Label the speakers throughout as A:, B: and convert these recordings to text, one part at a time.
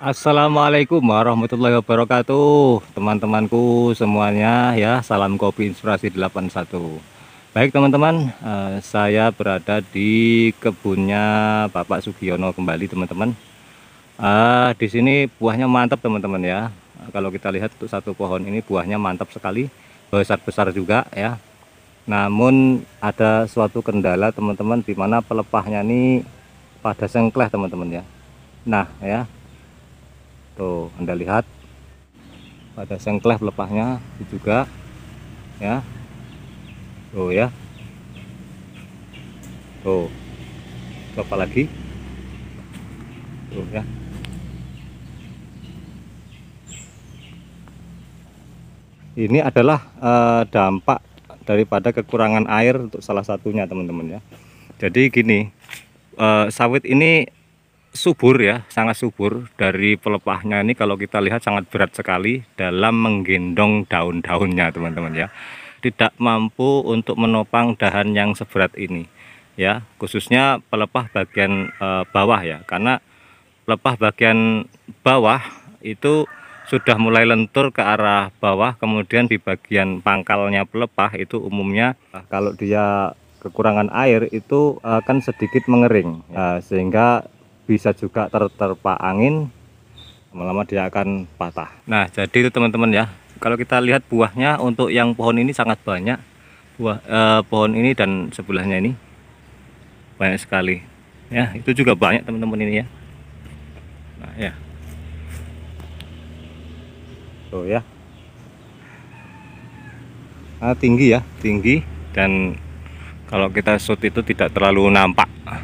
A: Assalamualaikum warahmatullahi wabarakatuh, teman-temanku semuanya ya. Salam kopi inspirasi 81. Baik teman-teman, saya berada di kebunnya Bapak Sugiono kembali teman-teman. Di sini buahnya mantap teman-teman ya. Kalau kita lihat untuk satu pohon ini buahnya mantap sekali, besar-besar juga ya. Namun ada suatu kendala teman-teman, di mana pelepahnya ini pada sengkleh teman-teman ya. Nah ya, tuh Anda lihat pada sengkleh pelepahnya itu juga ya. Tuh ya, tuh apa lagi tuh ya. Ini adalah dampak daripada kekurangan air untuk salah satunya teman-teman ya. Jadi gini, sawit ini subur ya, sangat subur. Dari pelepahnya ini kalau kita lihat sangat berat sekali dalam menggendong daun-daunnya teman-teman ya. Tidak mampu untuk menopang dahan yang seberat ini ya, khususnya pelepah bagian bawah ya, karena pelepah bagian bawah itu sudah mulai lentur ke arah bawah. Kemudian di bagian pangkalnya pelepah itu umumnya kalau dia kekurangan air itu akan sedikit mengering sehingga bisa juga terterpa angin, lama-lama dia akan patah. Nah jadi itu teman-teman ya, kalau kita lihat buahnya untuk yang pohon ini sangat banyak. Pohon ini dan sebelahnya ini banyak sekali ya, itu juga banyak teman-teman ini ya. Nah ya, tuh ya, tinggi ya, tinggi, dan kalau kita shoot itu tidak terlalu nampak. Nah,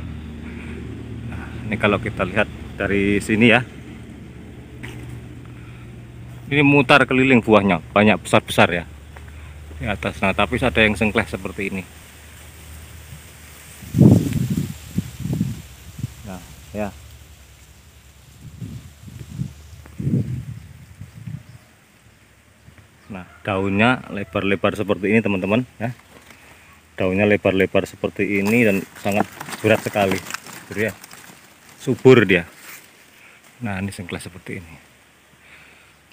A: ini kalau kita lihat dari sini ya, ini mutar keliling buahnya, banyak besar-besar ya di atas. Nah tapi ada yang sengkleh seperti ini. Nah ya, nah daunnya lebar-lebar seperti ini teman-teman ya. Daunnya lebar-lebar seperti ini dan sangat berat sekali gitu ya, subur dia. Nah ini sengkleh seperti ini,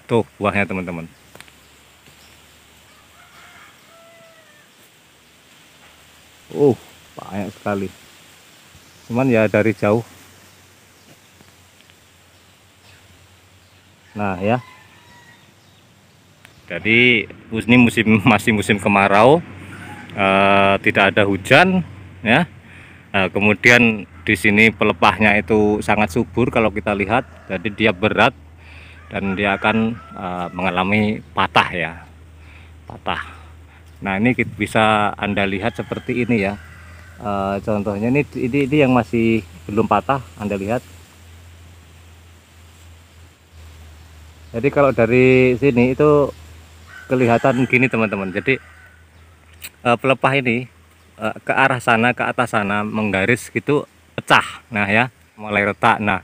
A: tuh buahnya teman-teman. Banyak sekali, cuman ya dari jauh. Nah ya, jadi ini masih musim kemarau, tidak ada hujan ya. Kemudian di sini pelepahnya itu sangat subur kalau kita lihat, jadi dia berat dan dia akan mengalami patah ya, patah. Nah ini bisa Anda lihat seperti ini ya. Contohnya ini yang masih belum patah, Anda lihat. Jadi kalau dari sini itu kelihatan gini teman-teman. Jadi pelepah ini ke arah sana, ke atas sana menggaris gitu, pecah. Nah ya, mulai retak. Nah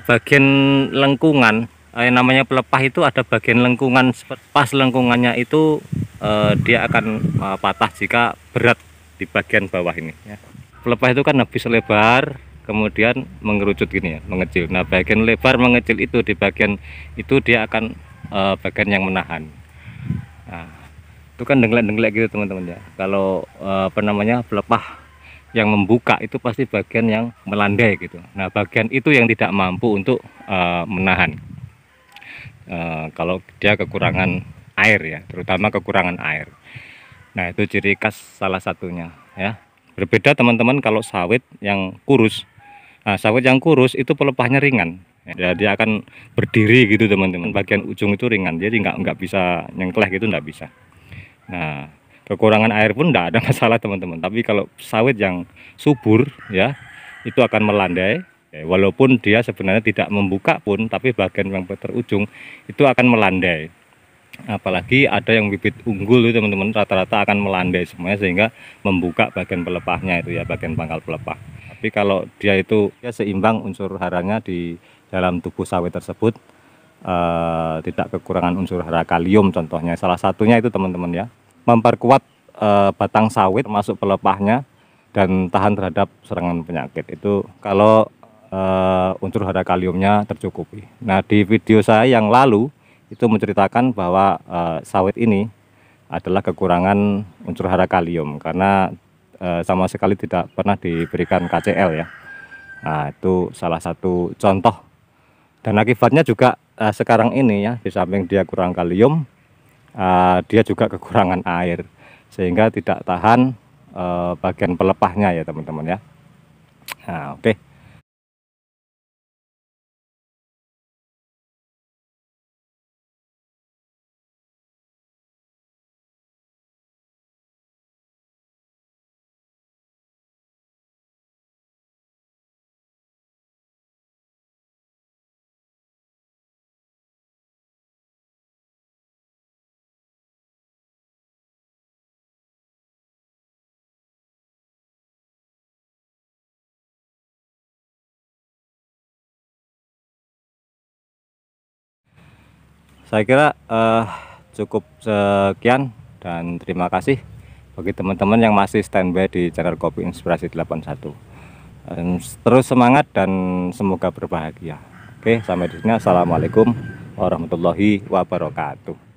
A: bagian lengkungan, yang namanya pelepah itu ada bagian lengkungan, pas lengkungannya itu dia akan patah jika berat di bagian bawah ini ya. Pelepah itu kan habis lebar kemudian mengerucut gini ya, mengecil. Nah bagian lebar mengecil itu di bagian itu dia akan bagian yang menahan. Nah itu kan dengklek-dengklek gitu teman-teman ya. Kalau apa namanya, pelepah yang membuka itu pasti bagian yang melandai gitu. Nah bagian itu yang tidak mampu untuk menahan kalau dia kekurangan air ya, terutama kekurangan air. Nah itu ciri khas salah satunya ya. Berbeda teman-teman kalau sawit yang kurus. Nah sawit yang kurus itu pelepahnya ringan ya, dia akan berdiri gitu teman-teman, bagian ujung itu ringan, jadi nggak bisa nyengkleh gitu, nggak bisa. Nah kekurangan air pun tidak ada masalah teman-teman, tapi kalau sawit yang subur ya itu akan melandai ya, walaupun dia sebenarnya tidak membuka pun, tapi bagian yang terujung itu akan melandai. Apalagi ada yang bibit unggul itu teman-teman, rata-rata akan melandai semuanya sehingga membuka bagian pelepahnya itu ya, bagian pangkal pelepah. Tapi kalau dia itu ya seimbang unsur haranya di dalam tubuh sawit tersebut, tidak kekurangan unsur hara kalium contohnya, salah satunya itu teman-teman ya, memperkuat batang sawit masuk pelepahnya dan tahan terhadap serangan penyakit. Itu kalau unsur hara kaliumnya tercukupi. Nah, di video saya yang lalu itu menceritakan bahwa sawit ini adalah kekurangan unsur hara kalium karena sama sekali tidak pernah diberikan KCl ya. Nah, itu salah satu contoh, dan akibatnya juga sekarang ini ya, di samping dia kurang kalium, dia juga kekurangan air sehingga tidak tahan bagian pelepahnya ya teman-teman ya. Nah, oke. Saya kira cukup sekian, dan terima kasih bagi teman-teman yang masih standby di channel Kopi Inspirasi 81. Terus semangat dan semoga berbahagia. Oke, sampai di sini. Assalamualaikum warahmatullahi wabarakatuh.